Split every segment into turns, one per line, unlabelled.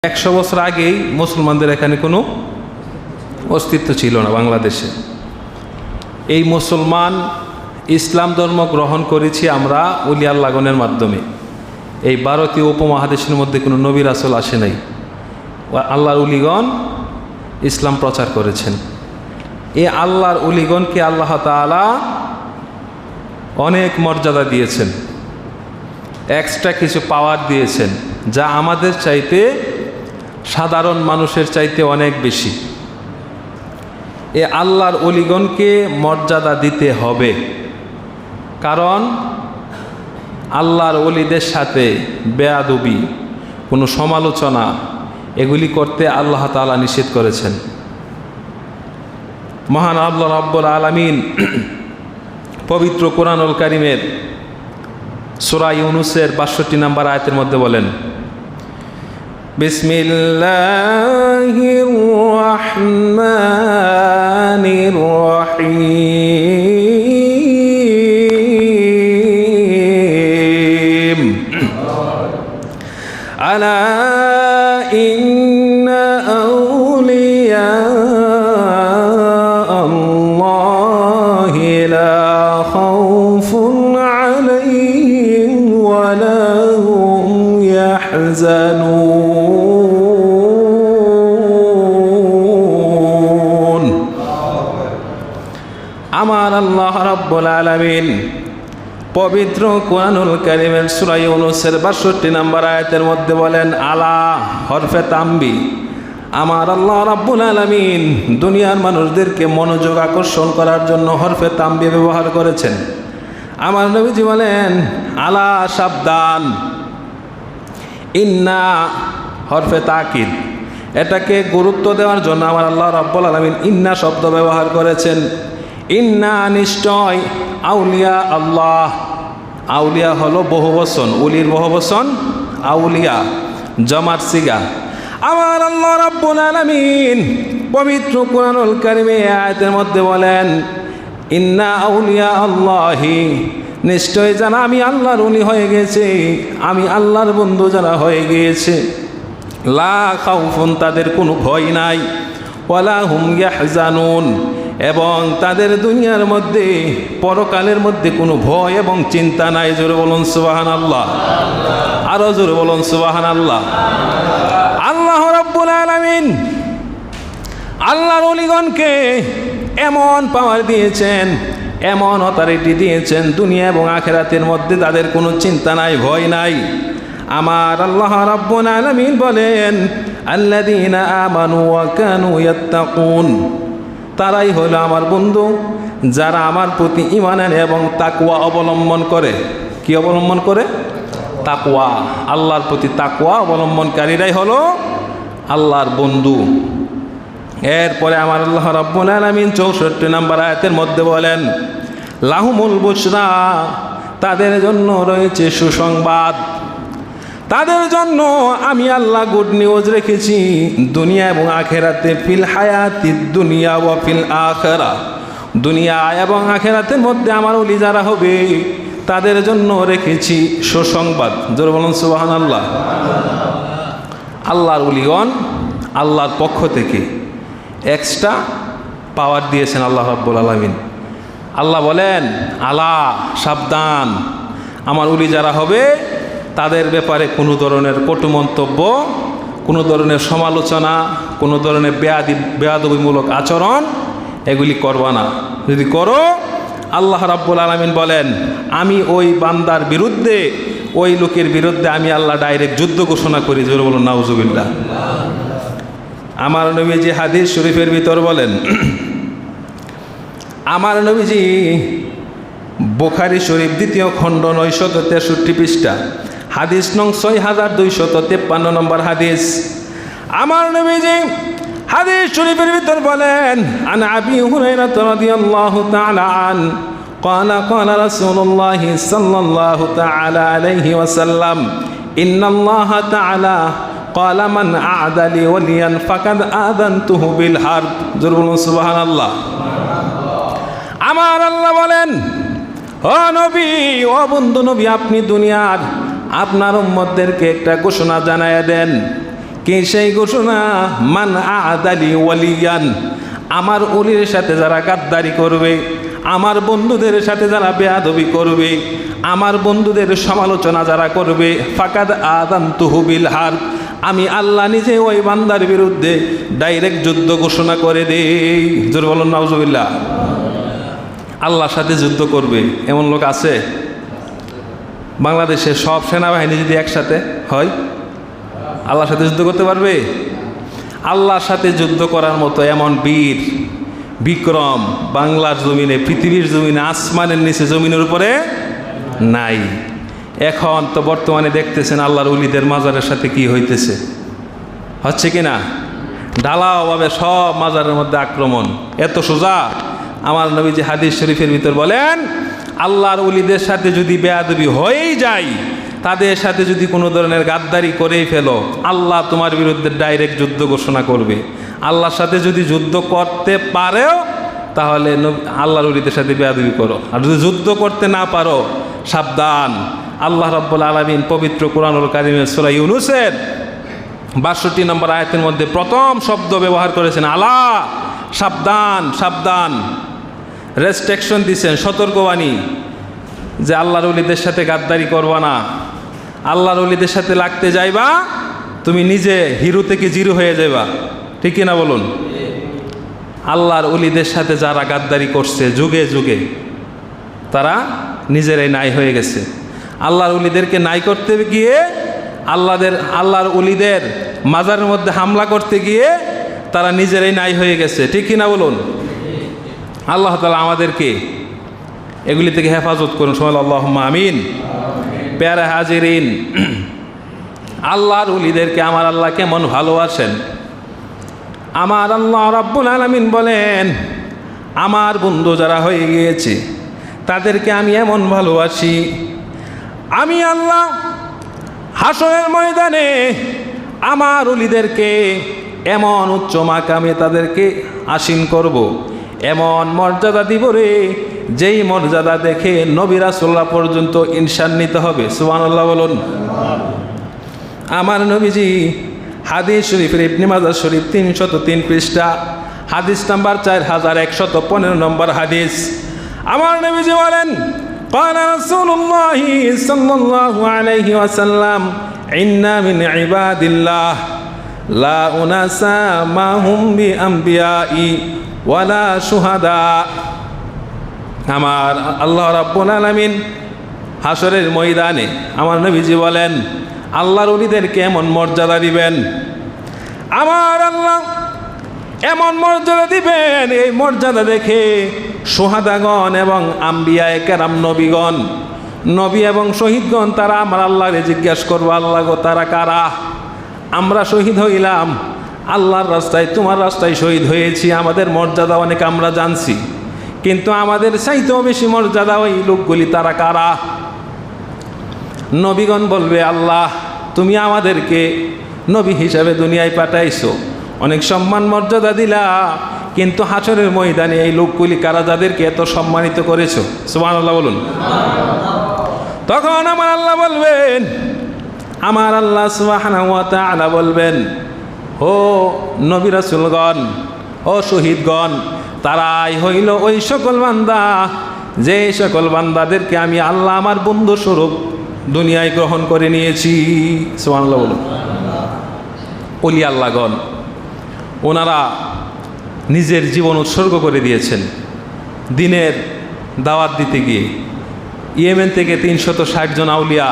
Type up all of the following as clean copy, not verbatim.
100 বছর আগেই মুসলমানদের এখানে কোনো অস্তিত্ব ছিল না বাংলাদেশে। এই মুসলমান ইসলাম ধর্ম গ্রহণ করেছি আমরা ওলি আল্লাহগণের মাধ্যমে। এই ভারতীয় উপমহাদেশের মধ্যে কোনো নবী রাসূল আসে নাই। আল্লাহর উলিগণ ইসলাম প্রচার করেছেন। এই আল্লাহর উলিগণকে আল্লাহ তাআলা অনেক মর্যাদা দিয়েছেন, এক্সট্রা কিছু পাওয়ার দিয়েছেন, যা আমাদের চাইতে, সাধারণ মানুষের চাইতে অনেক বেশি। এ আল্লাহর অলিগণকে মর্যাদা দিতে হবে, কারণ আল্লাহর অলিদের সাথে বেয়াদবি, কোনো সমালোচনা, এগুলি করতে আল্লাহ তাআলা নিষেধ করেছেন। মহান আল্লাহ রাব্বুল আলামিন পবিত্র কোরআনুল কারীমের সূরা ইউনূসের ৬২ নম্বর আয়াতের মধ্যে বলেন, বিসমিল্লাহির রহমানির রহিম আলা ইন্না আউলিয়া আল্লাহি লা খাউফুন আলাইহিম ওয়া লা হুম ইয়াহজানুন। আমার আল্লাহ রাব্বুল আলামিন পবিত্র কোরআনুল কারীমের সূরা ইউনূসের ৬২ নম্বর আয়াতের মধ্যে বলেন, আলা হরফে তাম্বি, আমার আল্লাহ রাব্বুল আলামিন দুনিয়ার মানুষদেরকে মনোযোগ আকর্ষণ করার জন্য হরফে তাম্বি ব্যবহার করেছেন। আমার নবীজি বলেন, আলা সাবধান, ইন্না হরফে তাকিদ, এটাকে গুরুত্ব দেওয়ার জন্য আমার আল্লাহ রাব্বুল আলামিন ইন্না শব্দ ব্যবহার করেছেন। ইন্না নিশ্চয়, আউলিয়া আল্লাহ, আউলিয়া হলো বহুবচন, উলির বহুবচন আউলিয়া, জমার সিগা। আমার আল্লাহ রাব্বুল আলামিন পবিত্র কোরআনুল কারীমে আয়াতের মধ্যে বলেন, ইন্না আউলিয়া আল্লাহি, নিশ্চয় যারা আমি আল্লাহর উলি হয়ে গেছে, আমি আল্লাহর বন্ধু যারা হয়ে গিয়েছে, লা খাউফুন, তাদের কোনো ভয় নাই, ওয়ালা হুম ইয়াহজানুন, এবং তাদের দুনিয়ার মধ্যে, পরকালের মধ্যে কোনো ভয় এবং চিন্তা নাই। জোরে বলুন সুবহানাল্লাহ, আরো জোরে বলুন সুবহানাল্লাহ। আল্লাহ রাব্বুল আলামিন আল্লাহর ওলিগণকে এমন পাওয়ার দিয়েছেন, এমন অথরিটি দিয়েছেন, দুনিয়া এবং আখিরাতের মধ্যে তাদের কোনো চিন্তা নাই, ভয় নাই। আমার আল্লাহ রাব্বুল আলামিন বলেন, আল্লাযীনা আমানু ওয়া কানু ইয়াত্তাকুন, তারাই হলো আমার বন্ধু, যারা আমার প্রতি ঈমান আনে এবং তাকওয়া অবলম্বন করে। কি অবলম্বন করে? তাকওয়া। আল্লাহর প্রতি তাকওয়া অবলম্বনকারীরাই হলো আল্লাহর বন্ধু। এরপরে আমার আল্লাহ রাব্বুল আলামিন ৬৪ নম্বর আয়াতের মধ্যে বলেন, লাহুমুল বুশরা, তাদের জন্য রয়েছে সুসংবাদ, তাদের জন্য আমি আল্লাহ গুড নিউজ রেখেছি দুনিয়া এবং আখিরাতে, ফিল হায়াতিদ দুনিয়া ওয়া ফিল আখিরা, দুনিয়া এবং আখিরাতের মধ্যে আমার ওলি যারা হবে তাদের জন্য রেখেছি সুসংবাদ। জোরে বলুন সুবহানাল্লাহ। আল্লাহর ওলিগণ আল্লাহর পক্ষ থেকে এক্সট্রা পাওয়ার দিয়েছেন আল্লাহ রাব্বুল আলামিন। আল্লাহ বলেন, আলা সাবধান, আমার ওলি যারা হবে তাদের ব্যাপারে কোনো ধরনের কটু মন্তব্য, কোনো ধরনের সমালোচনা, কোনো ধরনের বেয়াদবিমূলক আচরণ, এগুলি করবা না। যদি করো, আল্লাহ রাব্বুল আলামিন বলেন, আমি ওই বান্দার বিরুদ্ধে, ওই লোকের বিরুদ্ধে আমি আল্লাহ ডাইরেক্ট যুদ্ধ ঘোষণা করি। জোরে বলুন নাউজুবিল্লাহ। আমার নবীজি হাদিস শরীফের ভিতর বলেন, আমার নবীজি বুখারী শরীফ ২য় খণ্ড ৯৬৩ পৃষ্ঠা, হাদিস নং ৬২৫৩ নম্বর হাদিস, আমার নবীজি হাদিস শরীফের ভিতর বলেন, আন আবি হুরায়রা রাদিয়াল্লাহু তাআলা আন قال قال رسول الله صلى الله تعالى عليه وسلم إن الله تعالى قال من أعدى لي وليا فقد آذنته بالحرب। জোরে বলুন সুবহানাল্লাহ। আমার আল্লাহ বলেন, ও নবী, ও বন্ধু নবী, আপনি দুনিয়ার আপনার উম্মতদেরকে একটা ঘোষণা জানায় দেন, কি সেই ঘোষণা? মান আদালি ওয়ালিয়ান, আমার ওলির সাথে যারা গাদ্দারি করবে, আমার বন্ধুদের সাথে যারা বেয়াদবি করবে, আমার বন্ধুদের সমালোচনা যারা করবে, ফাকাদ আযানতুহু বিল হারব, আমি আল্লাহ নিজে ওই বান্দার বিরুদ্ধে ডাইরেক্ট যুদ্ধ ঘোষণা করে দেই। জোর বলুন নাউজুবিল্লাহ। আল্লাহর সাথে যুদ্ধ করবে এমন লোক আছে? বাংলাদেশের সব সেনাবাহিনী যদি একসাথে হয় আল্লাহর সাথে যুদ্ধ করতে পারবে? আল্লাহর সাথে যুদ্ধ করার মতো এমন বীর বিক্রম বাংলার জমিনে, পৃথিবীর জমিনে, আসমানের নিচে, জমিনের উপরে নাই। এখন তো বর্তমানে দেখতেছেন আল্লাহর ওলিদের মাজারের সাথে কি হইতেছে, হচ্ছে কি না? ঢালাওভাবে সব মাজারের মধ্যে আক্রমণ। এত সোজা? আমার নবীজি হাদিস শরীফের ভিতর বলেন, আল্লাহর ওলিদের সাথে যদি বেয়াদবি হয়েই যায়, তাদের সাথে যদি কোনো ধরনের গাদ্দারি করেই ফেলো, আল্লাহ তোমার বিরুদ্ধে ডাইরেক্ট যুদ্ধ ঘোষণা করবে। আল্লাহর সাথে যদি যুদ্ধ করতে পারেও তাহলে আল্লাহর ওলিদের সাথে বেয়াদবি করো, আর যদি যুদ্ধ করতে না পারো সাবধান। আল্লাহ রাব্বুল আলামিন পবিত্র কোরআনুল কারীমের সূরা ইউনূসের ৬২ নম্বর আয়াতের মধ্যে প্রথম শব্দ ব্যবহার করেছেন আলা, সাবধান সাবধান। রেস্ট্রিকশন দিয়েছেন, সতর্কবাণী, যে আল্লাহর ওলিদের সাথে গাদ্দারি করবা না। আল্লাহর ওলিদের সাথে লাগতে যাইবা, তুমি নিজে হিরো থেকে জিরো হয়ে যাইবা। ঠিক কিনা বলুন? আল্লাহর ওলিদের সাথে যারা গাদ্দারি করছে যুগে যুগে, তারা নিজেরাই নাই হয়ে গেছে। আল্লাহর ওলিদেরকে নাই করতে গিয়ে, আল্লাহর ওলিদের মাজারের মধ্যে হামলা করতে গিয়ে তারা নিজেরাই নাই হয়ে গেছে। ঠিক কিনা বলুন? আল্লাহ তাআলা আমাদেরকে এগুলি থেকে হেফাজত করুন, সবাই আল্লাহুম্মা আমিন। প্যারা হাজিরিন, আল্লাহর ওলিদেরকে আমার আল্লাহ কেমন ভালোবাসেন। আমার আল্লাহ রাব্বুল আলামিন বলেন, আমার বন্ধু যারা হয়ে গিয়েছে তাদেরকে আমি এমন ভালোবাসি, আমি আল্লাহ হাসরের ময়দানে আমার ওলিদেরকে এমন উচ্চ মাকামে তাদেরকে আসীন করব, এমন মর্যাদা দিব রে, যেই মর্যাদা দেখে নবী রাসূলুল্লাহ পর্যন্ত ঈর্ষান্বিত হবে। সুবহানাল্লাহ বলুন। আমার নবীজি হাদিস শরীফের ইবনে মাজাহ শরীফ ৩০৩ পৃষ্ঠা, হাদিস নাম্বার ৪১১৫ নম্বর হাদিস, আমার নবীজি বলেন, قال رسول الله صلى الله عليه وسلم إن من عباد الله لا أناس ما هم بأنبياء ولا شهداء। আমার আল্লাহ রাব্বুল আলামিন হাসরের ময়দানে আমার নবীজি বলেন, আল্লাহর ওলিদেরকে এমন মর্যাদা দিবেন, আমার আল্লাহ এমন মর্যাদা দিবেন, এই মর্যাদা দেখে সুহাদাগণ এবং আম্বিয়ায়ে কেরাম, নবীগণ, নবী এবং শহীদগণ, তারা আমার আল্লাহরে জিজ্ঞাসা করবো, আল্লাহ গো তারা কারা? আমরা শহীদ হইলাম আল্লাহর রাস্তায়, তোমার রাস্তায় শহীদ হয়েছি, আমাদের মর্যাদা অনেক আমরা জানছি, কিন্তু আমাদের চাইতেও বেশি মর্যাদা ওই লোকগুলি, তারা কারা? নবীগণ বলবে, আল্লাহ তুমি আমাদেরকে নবী হিসাবে দুনিয়ায় পাঠাইছো, অনেক সম্মান মর্যাদা দিলা, কিন্তু হাসরের ময়দানে এই লোকগুলি কারা যাদেরকে এত সম্মানিত করেছো? সুবহানাল্লাহ বলুন। তখন আমার আল্লাহ বলবেন, আমার আল্লাহ সুবহানাহু ওয়া তাআলা বলবেন, ও নবী রাসূলগণ, ও শহীদগণ, তারাই হইল ওই সকল বান্দা, যে সকল বান্দাদেরকে আমি আল্লাহ আমার বন্ধু স্বরূপ দুনিয়ায় গ্রহণ করে নিয়েছি। সুবহানাল্লাহ বলুন। ওলি আল্লাহগণ, ওনারা নিজের জীবন উৎসর্গ করে দিয়েছেন দিনের দাওয়াত দিতে গিয়ে। ইয়েমেন থেকে ৩৬০ জন আউলিয়া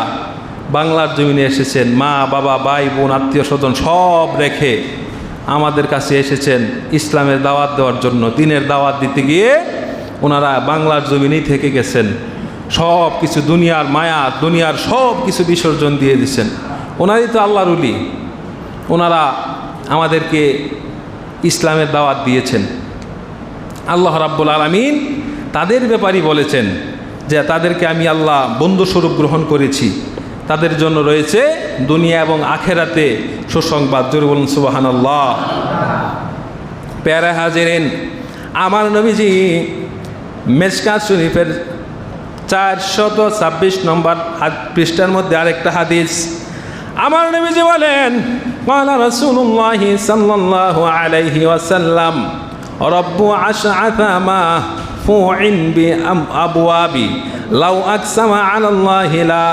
বাংলার জমিনে এসেছেন, মা বাবা ভাই বোন আত্মীয় স্বজন সব রেখে আমাদের কাছে এসেছেন ইসলামের দাওয়াত দেওয়ার জন্য। দিনের দাওয়াত দিতে গিয়ে ওনারা বাংলার জমিনেই থেকে গেছেন, সব কিছু দুনিয়ার মায়া, দুনিয়ার সব কিছু বিসর্জন দিয়ে দিচ্ছেন। ওনারই তো আল্লাহর ওলি, ওনারা আমাদেরকে ইসলামের দাওয়াত দিয়েছেন। আল্লাহ রাব্বুল আলামিন তাদের ব্যাপারই বলেছেন যে তাদেরকে আমি আল্লাহ বন্ধুস্বরূপ গ্রহণ করেছি, তাদের জন্য রয়েছে দুনিয়া এবং আখেরাতে সুসংবাদ। জোরে বলুন সুবহানাল্লাহ। প্যারা হাজিরিন, আমার নবীজি মেশকাত শরীফের ৪২৬ নম্বর পৃষ্ঠার মধ্যে আরেকটা হাদিস, আমার নবীজি বলেন, قال رسول الله صلى الله عليه وسلم رب أشعث مفوع بأبواب لو أقسم على الله لا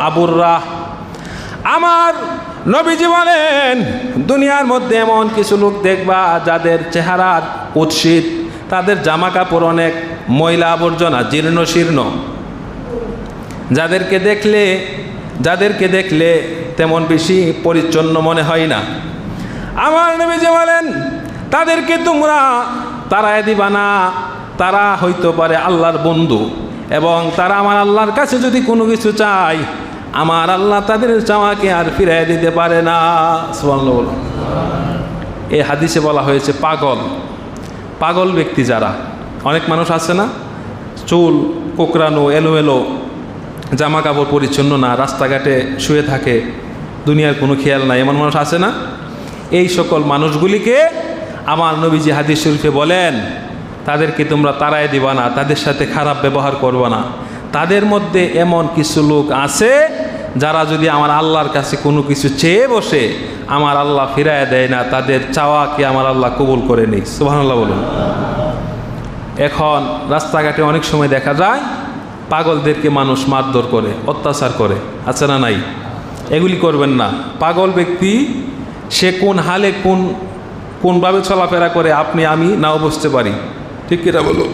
أبره আমার নবীজি বলেন দুনিয়ার মধ্যে এমন কিছু লোক দেখবা যাদের চেহারার কুৎসিত, তাদের জামা কাপড় অনেক ময়লা আবর্জনা, জীর্ণ শীর্ণ, যাদেরকে দেখলে তেমন বেশি পরিচ্ছন্ন মনে হয় না। আমার নবীজি বলেন তাদেরকে তোমরা তাড়ায় দিবা না, তারা হইতে পারে আল্লাহর বন্ধু এবং তারা আমার আল্লাহর কাছে যদি কোনো কিছু চায় আমার আল্লাহ তাদের চাওয়াকে আর ফিরাই দিতে পারে না। সুবহানাল্লাহ। এই হাদিসে বলা হয়েছে পাগল ব্যক্তি যারা, অনেক মানুষ আছে না চুল কোকড়ানো, এলোমেলো, জামা কাপড় পরিচ্ছন্ন না, রাস্তাঘাটে শুয়ে থাকে, দুনিয়ার কোনো খেয়াল নাই, এমন মানুষ আছে না? এই সকল মানুষগুলিকে আমার নবীজি হাদিস শরীফে বলেন তাদেরকে তোমরা তাড়ায় দিবা না, তাদের সাথে খারাপ ব্যবহার করবা না। তাদের মধ্যে এমন কিছু লোক আছে যারা যদি আমার আল্লাহর কাছে কোনো কিছু চেয়ে বসে আমার আল্লাহ ফিরায় দেয় না, তাদের চাওয়াকে আমার আল্লাহ কবুল করে নেই। সুবহানাল্লাহ বলুন। এখন রাস্তাঘাটে অনেক সময় দেখা যায় পাগলদেরকে মানুষ মারধর করে, অত্যাচার করে, আছে না নাই? এগুলি করবেন না। পাগল ব্যক্তি সে কোন হালে কোনভাবে চলাফেরা করে আপনি আমি নাও বুঝতে পারি, ঠিক কিনা বলো?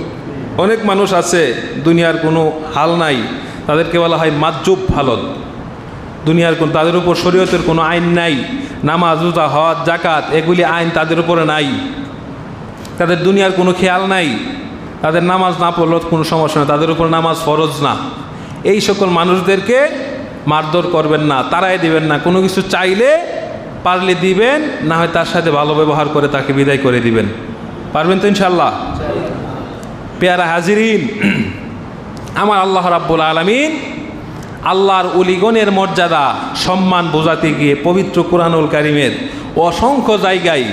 অনেক মানুষ আছে দুনিয়ার কোনো হাল নাই, তাদেরকে বলা হয় মাজুব হালত। দুনিয়ার তাদের উপর শরীয়তের কোনো আইন নাই, নামাজ রোজা হজ জাকাত এগুলি আইন তাদের উপরে নাই, তাদের দুনিয়ার কোনো খেয়াল নাই, তাদের নামাজ না পড়লেও কোনো সমস্যা নেই, তাদের উপর নামাজ ফরজ না। এই সকল মানুষদেরকে মারধর করবেন না, তাড়াই দিবেন না, কোনো কিছু চাইলে পারলে দিবেন, না হয় তার সাথে ভালো ব্যবহার করে তাকে বিদায় করে দিবেন। পারবেন তো ইনশাআল্লাহ? পেয়ারা হাজিরিন, আমার আল্লাহ রাব্বুল আলামিন আল্লাহর উলিগণের মর্যাদা সম্মান বোঝাতে গিয়ে পবিত্র কুরআনুল কারীমের অসংখ্য জায়গায়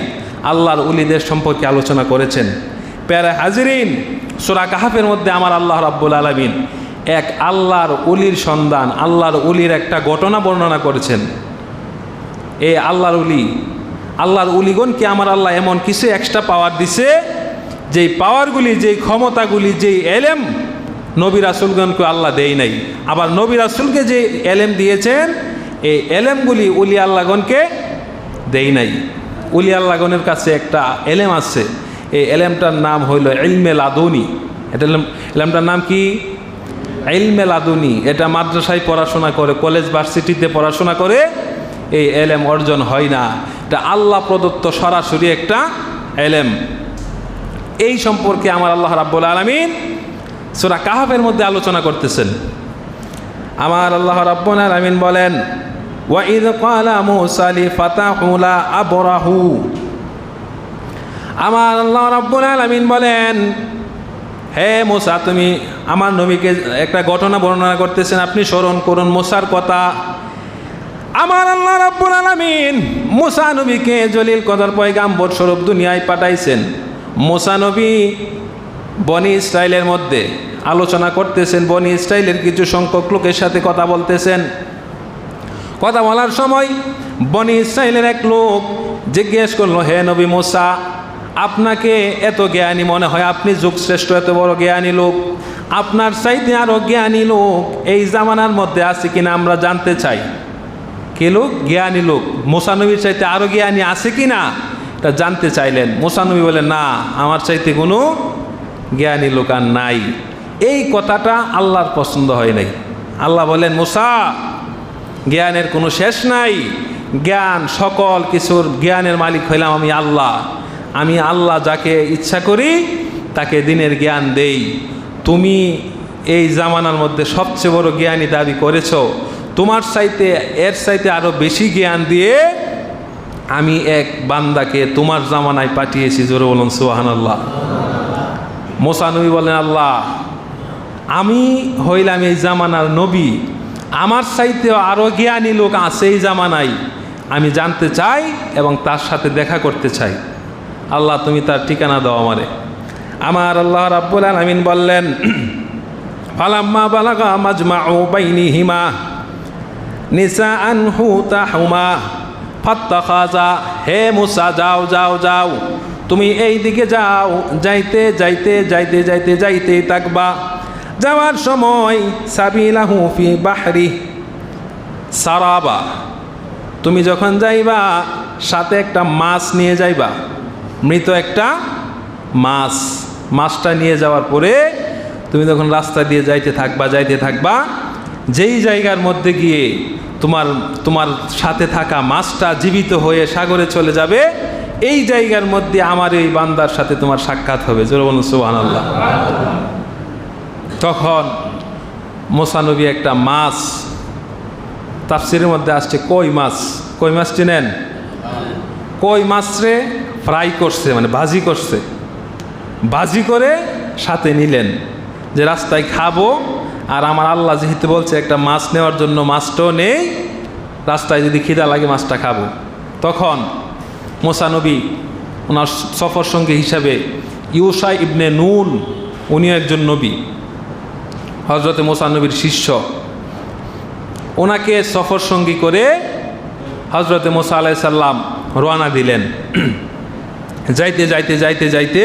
আল্লাহর উলিদের সম্পর্কে আলোচনা করেছেন। পেয়ারা হাজিরিন, সূরা কাহাফের মধ্যে আমার আল্লাহ রাব্বুল আলামিন এক আল্লাহর উলির সন্ধান, আল্লাহর উলির একটা ঘটনা বর্ণনা করেছেন। এই আল্লাহর উলিগণকে আমার আল্লাহ এমন কিছু এক্সট্রা পাওয়ার দিছে, যেই পাওয়ারগুলি, যেই ক্ষমতাগুলি, যেই এলেম নবী রাসূলগণকে আল্লাহ দেয় নাই। আবার নবী রাসূলকে যে এলেম দিয়েছেন এই এলেমগুলি উলি আল্লাহগণকে দেয় নাই। উলি আল্লাহগণের কাছে একটা এলেম আছে, এই এলেমটার নাম হইল ইলমে লাদুনি। এটা এলেমটার নাম কি? ইলমে লাদুনি। এটা মাদ্রাসায় পড়াশোনা করে, কলেজ ভার্সিটিতে পড়াশোনা করে এই এলেম অর্জন হয় না। এটা আল্লাহ প্রদত্ত সরাসরি একটা এলেম। এই সম্পর্কে আমার আল্লাহ রাব্বুল আলামিন সূরা কাহাফের মধ্যে আলোচনা করতেছেন। আমার আল্লাহ রাব্বুল আলামিন বলেন, ওয়া ইয ক্বালা মূসা লিফাতাহু লা আবরাহু। আমার আল্লাহ রাব্বুল আলামিন বলেন, হে মূসা, তুমি আমার নবীকে একটা ঘটনা বর্ণনা করতেছেন, আপনি স্মরণ করুন মূসার কথা। আমার আল্লাহ রাব্বুল আলামিন মূসা নবীকে জলিল কদর পয়গাম্বর স্বরূপ দুনিয়ায় পাঠাইছেন। মূসা নবী বনি ইসরাইলের মধ্যে আলোচনা করতেছেন, বনি ইসরাইলের কিছু সংখ্যক লোকের সাথে কথা বলতেছেন। কথা বলার সময় বনি ইসরাইলের এক লোক জিজ্ঞেস করলো, হে নবী মূসা, আপনাকে এত জ্ঞানী মনে হয়, আপনি যুগশ্রেষ্ঠ এত বড় জ্ঞানী লোক, আপনার চাইতে আরও জ্ঞানী লোক এই জামানার মধ্যে আছে কিনা আমরা জানতে চাই। কে লোক? জ্ঞানী লোক। মূসা নবীর চাইতে আরও জ্ঞানী আছে কিনা তা জানতে চাইলেন। মূসা নবী বলেন, না, আমার চাইতে কোনো জ্ঞানী লোক আর নাই। এই কথাটা আল্লাহর পছন্দ হয় নাই। আল্লাহ বলেন, মূসা, জ্ঞানের কোনো শেষ নাই, জ্ঞান সকল কিছুর জ্ঞানের মালিক হইলাম আমি আল্লাহ। আমি আল্লাহ যাকে ইচ্ছা করি তাকে দিনের জ্ঞান দেই। তুমি এই জামানার মধ্যে সবচেয়ে বড় জ্ঞানী দাবি করেছ, তোমার চাইতে এর চাইতে আরও বেশি জ্ঞান দিয়ে আমি এক বান্দাকে তোমার জামানায় পাঠিয়েছি। জোরে বলুন সুবহানাল্লাহ। মূসা নবী বলেন, আল্লাহ, আমি হইলাম এই জামানার নবী, আমার চাইতেও আরও জ্ঞানী লোক আছে এই জামানায়, আমি জানতে চাই এবং তার সাথে দেখা করতে চাই। আল্লাহ, তুমি তার ঠিকানা দাও আমারে। আমার আল্লাহ রাব্বুল আলামিন বললেন, ফালাম্মা বালাগা মাজমাউ বাইনিহিমা নিসাআন হুতাহুমা ফাত্তাখাযা, হে মুসা যাও যাও যাও, তুমি এই দিকে যাও, যাইতে যাইতে যাইতে যাইতে যাইতেই থাকবা। যাওয়ার সময় সাবিলাহু ফি বাহরি সারাবা, তুমি যখন যাইবা সাথে একটা মাছ নিয়ে যাইবা, মৃত একটা মাছ। মাছটা নিয়ে যাওয়ার পরে তুমি যখন রাস্তা দিয়ে যাইতে থাকবা, যেই জায়গার মধ্যে গিয়ে তোমার সাথে থাকা মাছটা জীবিত হয়ে সাগরে চলে যাবে, এই জায়গার মধ্যে আমার এই বান্দার সাথে তোমার সাক্ষাৎ হবে। জোরে বলুন সুবহানাল্লাহ। তখন মুসা নবী একটা মাছ, তাফসীরের মধ্যে আসছে কই মাছ চিনেন? কই মাছরে ফ্রাই করছে, মানে ভাজি করছে, ভাজি করে সাথে নিলেন যে রাস্তায় খাবো, আর আমার আল্লাহ যেহেতু বলছে একটা মাছ নেওয়ার জন্য মাছটাও নেই, রাস্তায় যদি খিদা লাগে মাছটা খাবো। তখন মুসা নবী ওনার সফর সঙ্গী হিসাবে ইউশা ইবনে নুন, উনিও একজন নবী, হজরতে মুসা নবীর শিষ্য, ওনাকে সফর সঙ্গী করে হজরতে মুসা আলাইহিস সালাম রওনা দিলেন। যাইতে যাইতে যাইতে যাইতে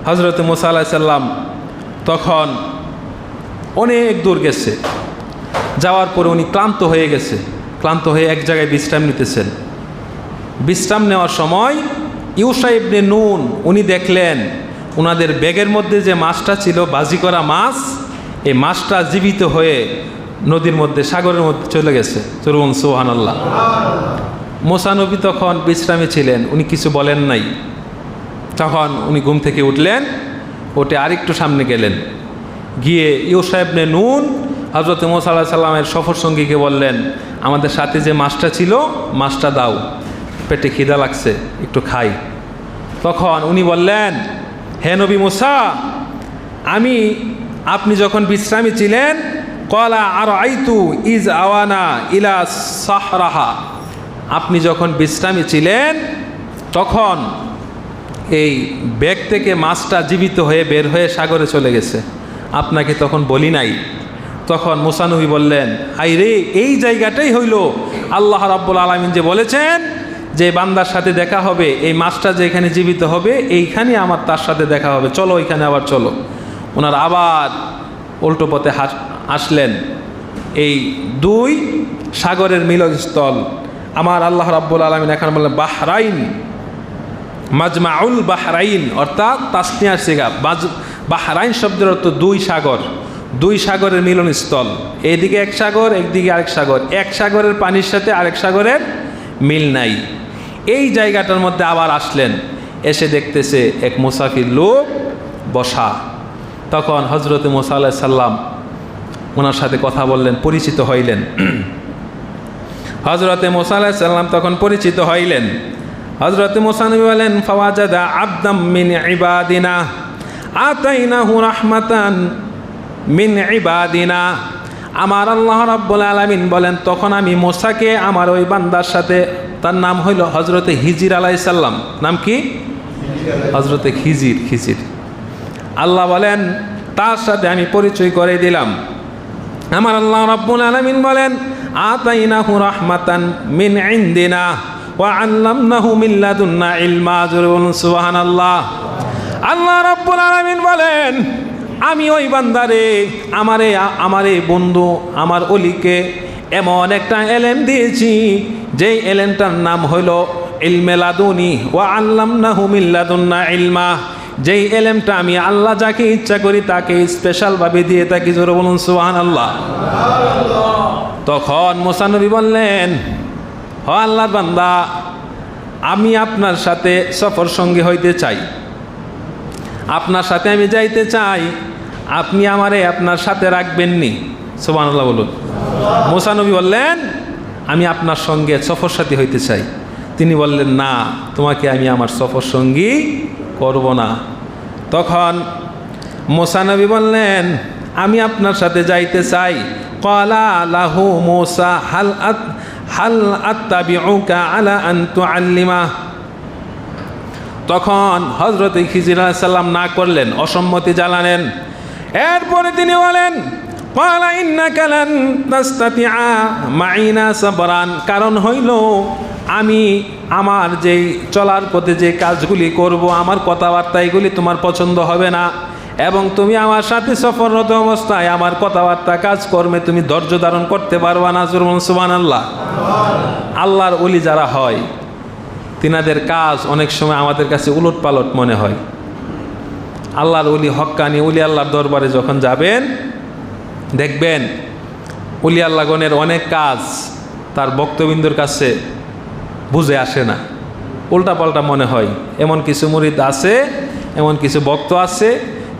হজরতে মুসা আলাইহিস সালাম তখন অনেক দূর গেছে। যাওয়ার পরে উনি ক্লান্ত হয়ে এক জায়গায় বিশ্রাম নিতেছেন। বিশ্রাম নেওয়ার সময় ইউশা ইবনে নুন উনি দেখলেন ওনাদের ব্যাগের মধ্যে যে মাছটা ছিল, ভাজি করা মাছ, এই মাছটা জীবিত হয়ে নদীর মধ্যে, সাগরের মধ্যে চলে গেছে। চলুন সুবহানাল্লাহ। মুসা নবী তখন বিশ্রামে ছিলেন, উনি কিছু বলেন নাই। তখন উনি ঘুম থেকে উঠলেন, উঠে আরেকটু সামনে গেলেন, গিয়ে ইউশা ইবনে নুন হযরত মুসা আলাইহিস সালামের সফর সঙ্গীকে বললেন, আমাদের সাথে যে মাছটা ছিল, মাছটা দাও, পেটে খিদা লাগছে, একটু খাই। তখন উনি বললেন, হে নবী মুসা, আপনি যখন বিশ্রামী ছিলেন, ক্বালা আরাআইতু ইজ আওয়ানা ইলা সাহরাহা, আপনি যখন বিশ্রামী ছিলেন তখন এই ব্যাগ থেকে মাছটা জীবিত হয়ে বের হয়ে সাগরে চলে গেছে, আপনাকে তখন বলি নাই। তখন মুসা নবী বললেন, আইরে, এই জায়গাটাই হইল আল্লাহ রাব্বুল আলামিন যে বলেছেন যে বান্দার সাথে দেখা হবে, এই মাছটা যে এখানে জীবিত হবে, এইখানে আমার তার সাথে দেখা হবে, চলো ওইখানে আবার চলো। ওনারা আবার উল্টো পথে আসলেন। এই দুই সাগরের মিলনস্থল আমার আল্লাহ রাব্বুল আলামিন এখানে বললেন বাহরাইন, মাজমাউল বাহরাইন, অর্থাৎ তাসনিয়ার সিগা। বাহরাইন শব্দের অর্থ দুই সাগরের মিলনস্থল। এইদিকে এক সাগর, একদিকে আরেক সাগর, এক সাগরের পানির সাথে আরেক সাগরের মিল নাই। এই জায়গাটার মধ্যে আবার আসলেন, এসে দেখতেছে এক মুসাফির লোক বসা। তখন হজরতে মুসা আলাইহিস সালাম ওনার সাথে কথা বললেন, পরিচিত হইলেন। হজরতে মুসা আলাইহিস সালাম তখন পরিচিত হইলেন। হজরতে মুসা নবী বলেন, ফাওয়াজাদা আবদাম মিন ইবাদিনা আতাইনাহু রাহমাতান মিন ইবাদিনা। আমার আল্লাহ রাব্বুল আলামিন বলেন, তখন আমি মুসাকে আমার ওই বান্দার সাথে, তার নাম হইল হজরতে হিজির আলাইহিস সালাম। নাম কি? হজরতে খিজির। আল্লাহ বলেন, তার সাথে আমি পরিচয় করে দিলাম। আমার আল্লাহ রাব্বুল আলামিন বলেন, আতাইনাহু রাহমাতান মিন ইনদিনা ওয়া আল্লামনাহু মিন লাদুন্না ইলমা। সুবহানাল্লাহ। আল্লাহ রাব্বুল আলামিন বলেন, আমি ওই বান্দারে, আমারে বন্ধু, আমার অলিকে এমন একটা এলেম দিয়েছি, যেই এলেমটার নাম হইল ইলমে লাদুনি ওয়া আল্লামনাহু মিন লাদুন্না ইলমা। যেই এলেমটা আমি আল্লাহ যাকে ইচ্ছা করি তাকে স্পেশালভাবে দিয়ে থাকি। জোরে বলুন সুবহানাল্লাহ। তখন মুসা নবী বললেন, হ আল্লাহর বান্দা, আমি আপনার সাথে সফর সঙ্গী হইতে চাই, আপনার সাথে আমি যাইতে চাই, আপনি আমারে আপনার সাথে রাখবেননি? সুবহানাল্লাহ বলুন। মুসা নবী বললেন, আমি আপনার সঙ্গে সফর সাথী হইতে চাই। তিনি বললেন, না, তোমাকে আমি আমার সফর সঙ্গী করব না। তখন মুসা নবী বললেন, আমি আপনার সাথে যাইতে চাই। ক্বালা লাহু মুসা হাল আত্তাবিউকা আলা আন তুআল্লিমা। তখন হযরত খিজির আলাইহিস সালাম না করলেন, অসম্মতি জানালেন। এরপরে তিনি বলেন, ক্বালা ইন্নাকা লান তাসতাতিআ মাইনা সাবরান। কারণ হইল আমি আমার যেই চলার পথে যে কাজগুলি করব, আমার কথাবার্তা এগুলি তোমার পছন্দ হবে না, এবং তুমি আমার সাথে সফররত অবস্থায় আমার কথাবার্তা কাজকর্মে তুমি ধৈর্য ধারণ করতে পারবা না। সুবহানাল্লাহ। আল্লাহর ওলি যারা হয় তিনাদের কাজ অনেক সময় আমাদের কাছে উলটপালট মনে হয়। আল্লাহর ওলি, হক্কানি ওলি আল্লাহর দরবারে যখন যাবেন দেখবেন ওলি আল্লাহগণের অনেক কাজ তার ভক্তবৃন্দর কাছে বুঝে আসে না, উল্টাপাল্টা মনে হয়। এমন কিছু মুরিদ আছে, এমন কিছু ভক্ত আছে,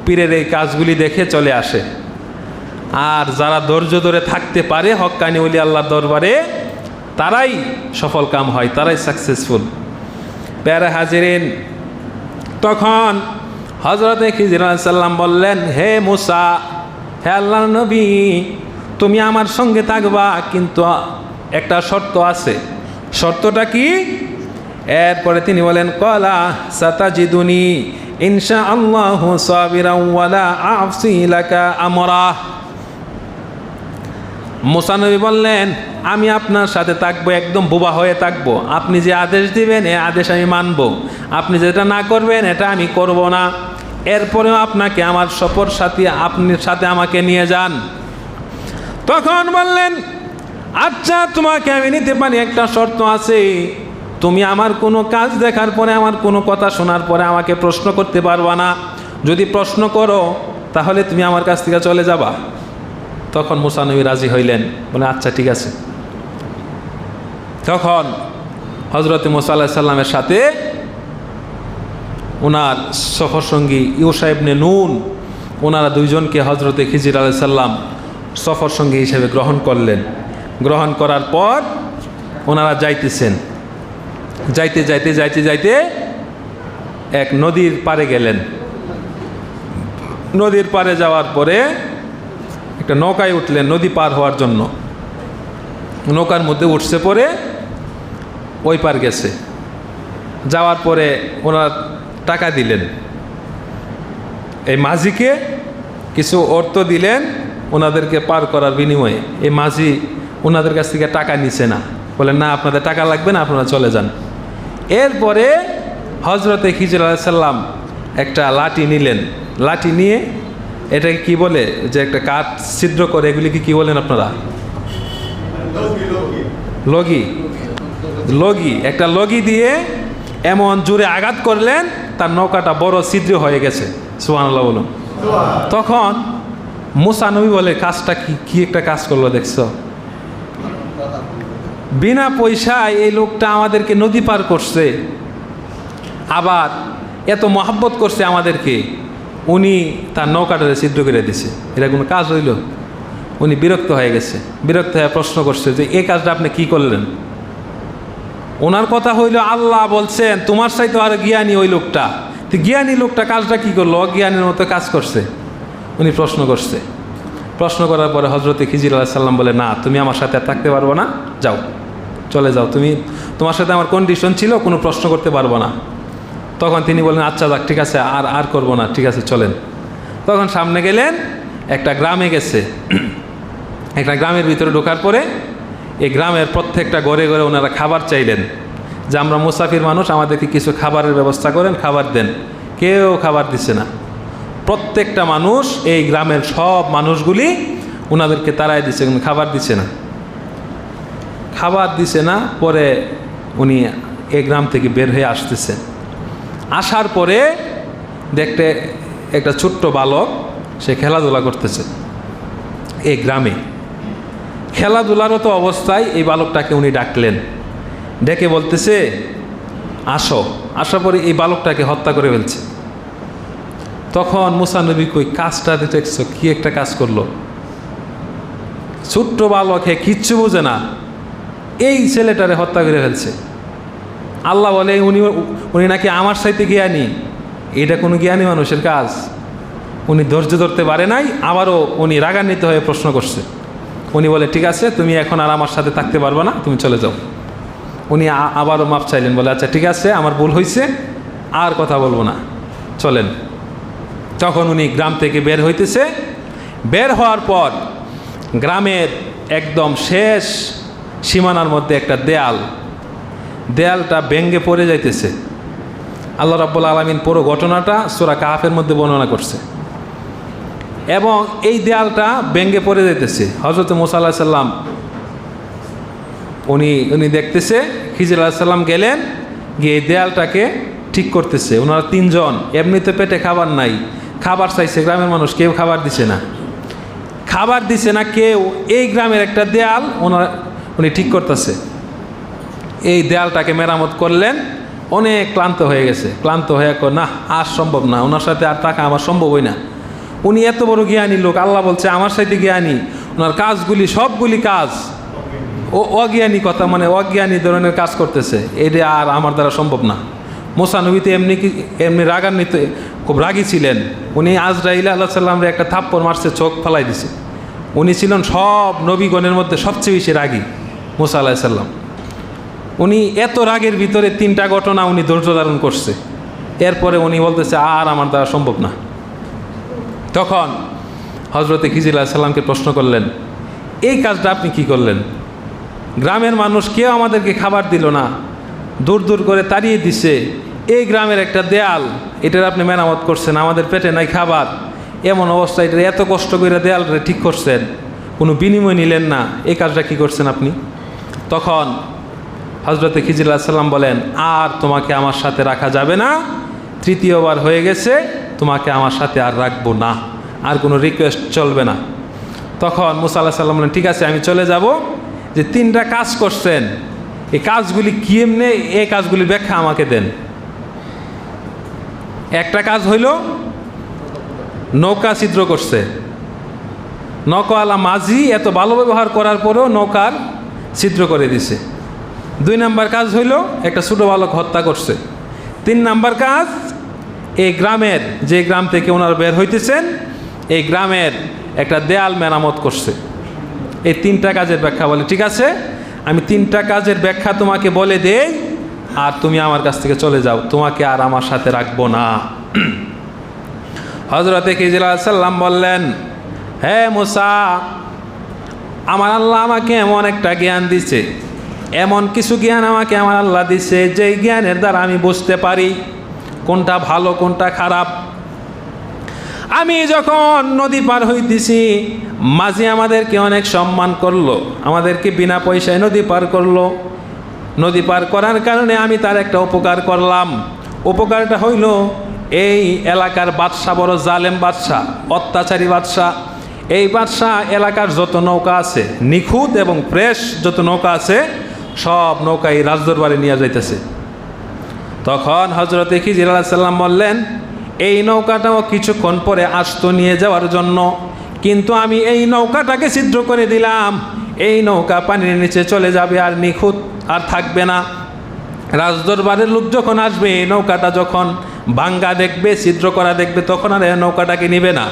পীরের এই কাজগুলি দেখে চলে আসে। আর যারা ধৈর্য ধরে থাকতে পারে হক্কানি ওলি আল্লাহর দরবারে, তারাই সফল কাম হয়, তারাই সাকসেসফুল। প্যারা হাজিরিন, তখন হযরতে খিজির আলাইহিস সালাম বললেন, হে মুসা, হে আল্লাহর নবী, তুমি আমার সঙ্গে থাকবা, কিন্তু একটা শর্ত আছে। শর্তটা কি? এরপরে তিনি বলেন, ক্বালা সাতাজিদুনি ইনশাআল্লাহু সাবিরান ওয়ালা আ'সি লাকা আমরা। মুসা নবী বললেন, আমি আপনার সাথে থাকবো, একদম বোবা হয়ে থাকবো। আপনি যে আদেশ দিবেন এই আদেশ আমি মানব, আপনি যেটা না করবেন এটা আমি করব না। এরপরেও আপনাকে আমার সফর সাথী, আপনি সাথে আমাকে নিয়ে যান। তখন বললেন, আচ্ছা তোমাকে আমি নিতে পারি, একটা শর্ত আছে। তুমি আমার কোনো কাজ দেখার পরে, আমার কোনো কথা শোনার পরে আমাকে প্রশ্ন করতে পারবা না। যদি প্রশ্ন করো তাহলে তুমি আমার কাছ থেকে চলে যাবা। তখন মুসা নবী রাজি হইলেন, বলে আচ্ছা ঠিক আছে। তখন হযরত মুসা আলাইহিস সালামের সাথে ওনার সফরসঙ্গী ইউশা ইবনে নুন, ওনারা দুইজনকে হযরতে খিজির আলাইহিস সালাম সফরসঙ্গী হিসেবে গ্রহণ করলেন। গ্রহণ করার পর ওনারা যাইতেছেন, যাইতে যাইতে যাইতে যাইতে এক নদীর পাড়ে গেলেন। নদীর পাড়ে যাওয়ার পরে একটা নৌকায় উঠলেন নদী পার হওয়ার জন্য। নৌকার মধ্যে উঠছে, পরে ওই পার গেছে। যাওয়ার পরে ওনারা টাকা দিলেন, এই মাঝিকে কিছু অর্থ দিলেন ওনাদেরকে পার করার বিনিময়ে। এই মাঝি ওনাদের কাছ থেকে টাকা নিছে না, বলেন না আপনাদের টাকা লাগবে না, আপনারা চলে যান। এরপরে হযরতে খিজির আলাইহিস সালাম একটা লাঠি নিলেন। লাঠি নিয়ে, এটাকে কি বলে, যে একটা কাঠ ছিদ্র করে, এগুলিকে কি বলেন আপনারা? লগি। লগি, একটা লগি দিয়ে এমন জোরে আঘাত করলেন তার নৌকাটা বড় ছিদ্র হয়ে গেছে। সুবহানাল্লাহ বলুন। তখন মুসা নবী বলে, কাজটা কি একটা কাজ করলো দেখছো? বিনা পয়সায় এই লোকটা আমাদেরকে নদী পার করছে, আবার এত মহাব্বত করছে আমাদেরকে, উনি তার নৌকাটারে ছিদ্র করে দিছে। এটা কোনো কাজ হইল? উনি বিরক্ত হয়ে গেছে। বিরক্ত হয়ে প্রশ্ন করছে যে এই কাজটা আপনি কি করলেন? ওনার কথা হইল, আল্লাহ বলছেন তোমার চাইতে আর জ্ঞানী ওই লোকটা, তো জ্ঞানী লোকটা কাজটা কি করলো? অজ্ঞানীর মতো কাজ করছে। উনি প্রশ্ন করছে। প্রশ্ন করার পরে হযরতে খিজির আলাইহিস সালাম বলে, না তুমি আমার সাথে আর থাকতে পারবো না, যাও, চলে যাও। তোমার সাথে আমার কন্ডিশন ছিল, কোনো প্রশ্ন করতে পারবো না। তখন তিনি বললেন, আচ্ছা যাক, ঠিক আছে, আর করবো না, ঠিক আছে চলেন। তখন সামনে গেলেন, একটা গ্রামে গেছে। একটা গ্রামের ভিতরে ঢোকার পরে এই গ্রামের প্রত্যেকটা ঘরে ঘরে ওনারা খাবার চাইলেন, যে আমরা মুসাফির মানুষ, আমাদেরকে কিছু খাবারের ব্যবস্থা করেন, খাবার দেন। কেউ খাবার দিচ্ছে না। প্রত্যেকটা মানুষ, এই গ্রামের সব মানুষগুলি ওনাদেরকে তাড়াই দিচ্ছে, খাবার দিচ্ছে না, খাবার দিছে না। পরে উনি এই গ্রাম থেকে বের হয়ে আসতেছেন। আসার পরে দেখতে একটা ছোট্ট বালক, সে খেলাধুলা করতেছে এই গ্রামে। খেলাধুলারত অবস্থায় এই বালকটাকে উনি ডাকলেন, ডেকে বলতেছে আসো। আসার পরে এই বালকটাকে হত্যা করে ফেলছে। তখন মুসা নবী কই, কাজটা দেখছো, কি একটা কাজ করলো? ছোট্ট বালক, হে কিচ্ছু বোঝে না, এই ছেলেটারে হত্যা করে ফেলছে। আল্লাহ বলে উনি নাকি আমার সাথে জ্ঞানী। এটা কোনো জ্ঞানী মানুষের কাজ? উনি ধৈর্য ধরতে পারে নাই, আবারও উনি রাগান্বিত হয়ে প্রশ্ন করছে। উনি বলে, ঠিক আছে, তুমি এখন আর আমার সাথে থাকতে পারবে না, তুমি চলে যাও। উনি আবারও মাপ চাইলেন, বলে আচ্ছা ঠিক আছে, আমার ভুল হয়েছে, আর কথা বলবো না, চলেন। তখন উনি গ্রাম থেকে বের হইতেছে। বের হওয়ার পর গ্রামের একদম শেষ সীমানার মধ্যে একটা দেয়াল, দেয়ালটা ভেঙে পড়ে যাইতেছে। আল্লাহ রাব্বুল আলামিন পুরো ঘটনাটা সূরা কাহফের মধ্যে বর্ণনা করছে। এবং এই দেয়ালটা ভেঙে পড়ে যাইতেছে। হযরত মূসা আলাইহিস সালাম উনি দেখতেছে, খিজির আলাইহিস সালাম গেলেন, গিয়ে এই দেয়ালটাকে ঠিক করতেছে। ওনারা তিনজন, এমনিতে পেটে খাবার নাই, খাবার চাইছে, গ্রামের মানুষ কেউ খাবার দিছে না, কেউ। এই গ্রামের একটা দেয়াল উনি ঠিক করতেছে। এই দেয়ালটাকে মেরামত করলেন, অনেক ক্লান্ত হয়ে গেছে, ক্লান্ত হয়ে না আর সম্ভব না, ওনার সাথে আর থাকা আমার সম্ভবই না। উনি এত বড় জ্ঞানী লোক, আল্লাহ বলছে আমার সাথে জ্ঞানী, ওনার কাজগুলি সবগুলি কাজ ও অজ্ঞানী কথা, মানে অজ্ঞানী ধরনের কাজ করতেছে, এটা আর আমার দ্বারা সম্ভব না। মুসা নবী তো এমনি রাগান্বিত, খুব রাগী ছিলেন। উনি আজরাইল আলাইহিস সালামের একটা থাপ্পড় মারছে, চোখ ফালাই দিছে। উনি ছিলেন সব নবীগণের মধ্যে সবচেয়ে বেশি রাগী মুসা আলাইহিস সালাম। উনি এত রাগের ভিতরে 3টা ঘটনা উনি ধৈর্য ধারণ করছে। এরপরে উনি বলতেছে আর আমার দ্বারা সম্ভব না। তখন হযরতে খিজির আলাইহিস সালামকে প্রশ্ন করলেন, এই কাজটা আপনি কি করলেন? গ্রামের মানুষ কেউ আমাদেরকে খাবার দিল না, দূর দূর করে তাড়িয়ে দিছে। এই গ্রামের একটা দেয়াল, এটার আপনি মেরামত করছেন, আমাদের পেটে নাই খাবার, এমন অবস্থা, এটা এত কষ্ট করে দেয়ালটা ঠিক করছেন, কোনো বিনিময় নিলেন না, এই কাজটা কি করছেন আপনি? তখন হযরতে খিজির আলাইহিস সালাম বলেন, আর তোমাকে আমার সাথে রাখা যাবে না, 3য় হয়ে গেছে, তোমাকে আমার সাথে আর রাখবো না, আর কোনো রিকোয়েস্ট চলবে না। তখন মুসা আলাইহিস সালাম বলেন, ঠিক আছে আমি চলে যাব। যে 3টা কাজ করছেন, এই কাজগুলি কি এমনি, এই কাজগুলির ব্যাখ্যা আমাকে দেন। একটা কাজ হইল নৌকা ছিদ্র করছে, নৌকাওয়ালা মাঝি এত ভালো ব্যবহার করার পরেও নৌকার ছিদ্র করে দিছে। 2 নম্বর কাজ হইল একটা ছোটো বালক হত্যা করছে। 3 নম্বর কাজ, এই গ্রামের, যে গ্রাম থেকে ওনারা বের হইতেছেন, এই গ্রামের একটা দেয়াল মেরামত করছে। এই 3টা কাজের ব্যাখ্যা বলে, ঠিক আছে আমি 3টা কাজের ব্যাখ্যা তোমাকে বলে দেই, আর তুমি আমার কাছ থেকে চলে যাও, তোমাকে আর আমার সাথে রাখবো না। হযরতে খিজির আলাইহিস সালাম বললেন, হে মুসা, আমার আল্লাহ আমাকে এমন একটা জ্ঞান দিছে, এমন কিছু জ্ঞান আমাকে আমার আল্লাহ দিছে, যেই জ্ঞানের দ্বারা আমি বুঝতে পারি কোনটা ভালো কোনটা খারাপ। আমি যখন নদী পার হইতেছি, মাঝি আমাদেরকে অনেক সম্মান করলো, আমাদেরকে বিনা পয়সায় নদী পার করলো। নদী পার করার কারণে আমি তার একটা উপকার করলাম। উপকারটা হইল, এই এলাকার বাদশা বড় জালেম বাদশা, অত্যাচারী বাদশা। এই বাদশা এলাকার যত নৌকা আছে, নিখুঁত এবং ফ্রেশ যত নৌকা আছে, সব নৌকাই রাজদরবারে নিয়ে যাইতেছে। তখন হযরতে খিজির আলাইহিস সালাম বললেন, এই নৌকাটাও কিছুক্ষণ পরে আসতো নিয়ে যাওয়ার জন্য, কিন্তু আমি এই নৌকাটাকে ছিদ্র করে দিলাম। এই নৌকা পানির নিচে চলে যাবে, আর নিখুঁত আর থাকবে না। রাজদরবারের লোক যখন আসবে, এই নৌকাটা যখন ভাঙ্গা দেখবে, ছিদ্র করা দেখবে, তখন আর এই নৌকাটাকে নিবে না।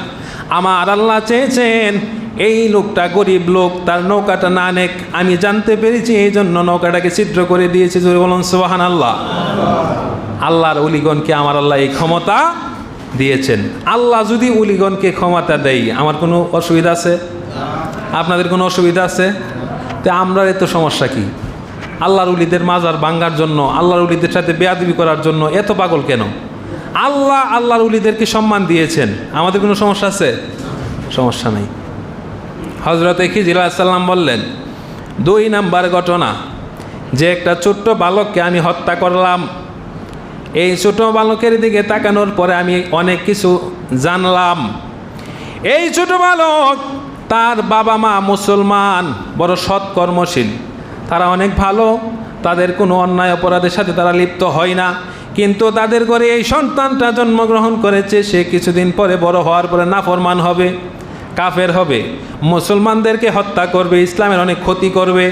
আমার আল্লাহ চেয়েছেন এই লোকটা গরিব লোক, তার নৌকাটা না নেক, আমি জানতে পেরেছি, এই জন্য নৌকাটাকে ছিদ্র করে দিয়েছি। জোরে বলুন সুবহানাল্লাহ। আল্লাহর ওলিগণকে আমার আল্লাহ এই ক্ষমতা দিয়েছেন। আল্লাহ যদি ওলিগণকে ক্ষমতা দেয়, আমার কোনো অসুবিধা আছে? আপনাদের কোনো অসুবিধা আছে? তো আমরা এত সমস্যা কি? আল্লাহর ওলিদের মাজার ভাঙ্গার জন্য, আল্লাহর ওলিদের সাথে বেয়াদবি করার জন্য এত পাগল কেন? আল্লাহর ওলিদেরকে সম্মান দিয়েছেন, আমাদের কোনো সমস্যা আছে? সমস্যা নেই। হযরতে খিজির আলাইহিস সালাম বললেন, 2 নম্বর ঘটনা, যে একটা ছোট্ট বালককে আমি হত্যা করলাম। এই ছোট বালকের দিকে তাকানোর পরে আমি অনেক কিছু জানলাম। এই ছোট বালক, তার বাবা মা মুসলমান, বড় সৎ কর্মশীল, তারা অনেক ভালো, তাদের কোনো অন্যায় অপরাধের সাথে তারা লিপ্ত হয় না। কিন্তু তাদের ঘরে এই সন্তানটা জন্মগ্রহণ করেছে, সে কিছুদিন পরে বড় হওয়ার পরে নাফরমান হবে, কাফের হবে, মুসলমানদেরকে হত্যা করবে, ইসলামের অনেক ক্ষতি করবে।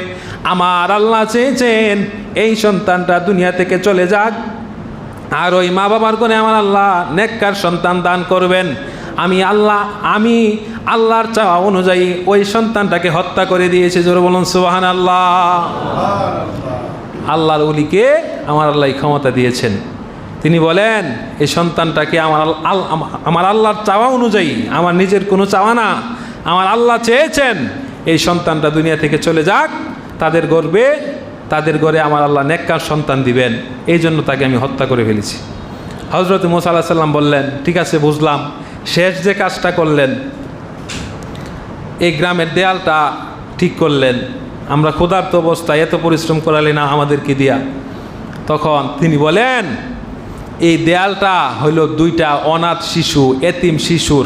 আমার আল্লাহ চেয়েছেন এই সন্তানটা দুনিয়া থেকে চলে যাক, আর ওই মা বাবার করে আমার আল্লাহ নেককার সন্তান দান করবেন। আমি আল্লাহর চাওয়া অনুযায়ী ওই সন্তানটাকে হত্যা করে দিয়েছে। জোরে বলুন সুবহানাল্লাহ। আল্লাহর ওলিকে আমার আল্লাহ ক্ষমতা দিয়েছেন। তিনি বলেন, এই সন্তানটাকে আমার আল্লাহর চাওয়া অনুযায়ী, আমার নিজের কোনো চাওয়া না, আমার আল্লাহ চেয়েছেন এই সন্তানটা দুনিয়া থেকে চলে যাক, তাদের গর্বে তাদের ঘরে আমার আল্লাহ নেককার সন্তান দিবেন, এই জন্য তাকে আমি হত্যা করে ফেলেছি। হযরত মূসা আলাইহিস সালাম বললেন, ঠিক আছে বুঝলাম, শেষ যে কাজটা করলেন, এই গ্রামের দেয়ালটা ঠিক করলেন, আমরা ক্ষুধার্ত অবস্থায় এত পরিশ্রম করালে না আমাদেরকে দিয়া। তখন তিনি বলেন, এই দেয়ালটা হইল দুইটা অনাথ শিশু, এতিম শিশুর